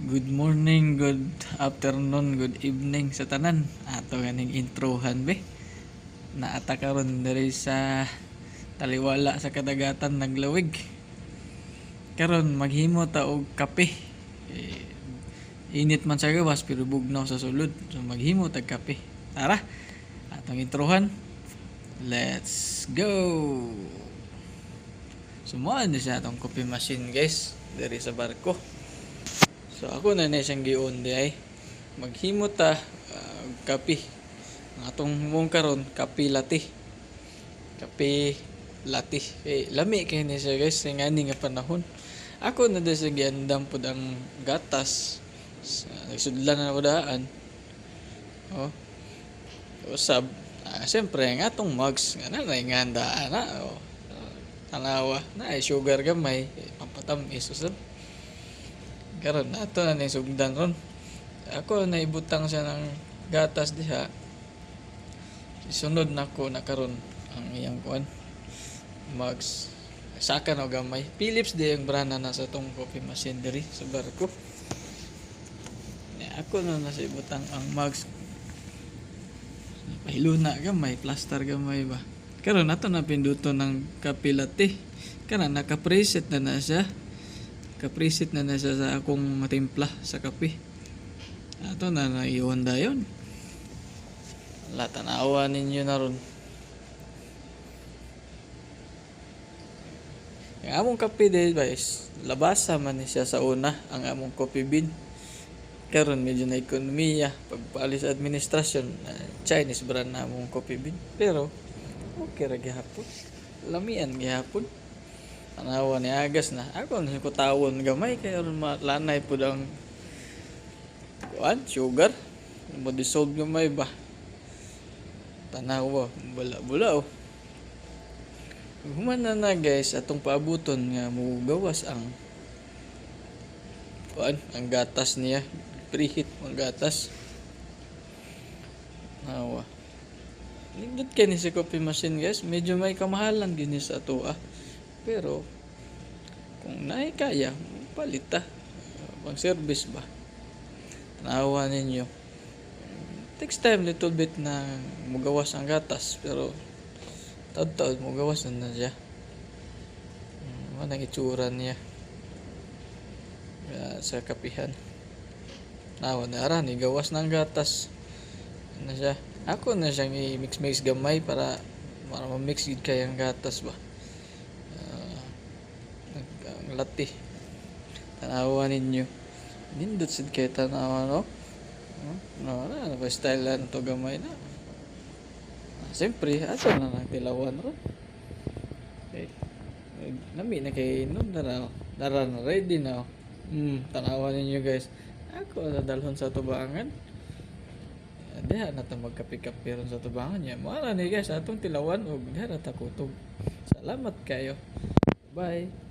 Good morning, good afternoon, good evening sa tanan. Ato ganing introhan be. Naata karon diri sa taliwala sa kadagatan naglawig. Karon maghimo ta og kape. Eh, init man sa gawas pero bugnaw sa sulod. So maghimo tag kape. Tara, atong introhan. Let's go. Sumuan na siya atong coffee machine guys diri sa barko. So ako na siyang gion di ay maghimo ta kape. Ang atong mong karon kape latte. Kape latte. Lami kay ni siya guys sa ngani nga panahon. Ako na sa giandam pud ang gatas. Nagsudlan na daan. Oh. Usab siyempre ang atong mugs nga na ingandaan na. Oh. Tanawa na ay sugar gamay pampatamis usab. Karon ato na ni sugdan ron. Ako na ibutang siya ng gatas diha. Isunod nako na karon ang iyang kuan. Mugs. Saka na gamay. Philips di ang brana na sa tong coffee machine diri sa barko. Ako na nasa ibutang ang mugs. Pahiluna gamay, plaster gamay ba. Karon ato na pinduto ng kape latte. Kana naka-preset na siya. Kapreset na siya sa akong timpla sa kape. Ato na naiwan dayon. Tanawa ninyo na ron. Ang among kape dahil guys, labasa man siya sa una ang among coffee bean. Karon medyo na ekonomiya pagpaalis sa administrasyon, Chinese brand na among coffee bean. Pero okay ra gihapon. Lamian gihapon. Tanawa ni agas na. Ako na ko tawon gamay kay aron malanay pud ang kuan sugar. Mo dissolve gamay ba. Tanawa bula-bula oh. Human na guys atong paabuton nga mo gawas ang kuan ang gatas niya. Preheat ang gatas. Nawa. Nindot kay ni sa coffee machine guys, medyo may kamahalan gini sa ato Pero kung naay kaya, palita. Pang service ba? Tanawa ninyo. Takes time little bit na mugawas ang gatas. Pero taod-taod mugawas na siya. Manang itsura niya. Sa kapihan. Nawa na ara, ni gawas ng gatas. Na siya. Ako na siyang i-mix-mix gamay para ma-mix yun kaya ang gatas ba. Latte. Tanawa ninyo. Nindot sid kay tanawa no. Na ba style lang to gamay na. Siyempre, ato na nagtilawan ro. Okay. Nami na kay inom dara na ready na. Tanawa ninyo guys. Ako na dalhon sa tubangan. Diha na ta magkape-kape ron sa tubangan niya. Mao ni guys atong tilawan og diha na ta kutog. Salamat kayo. Bye.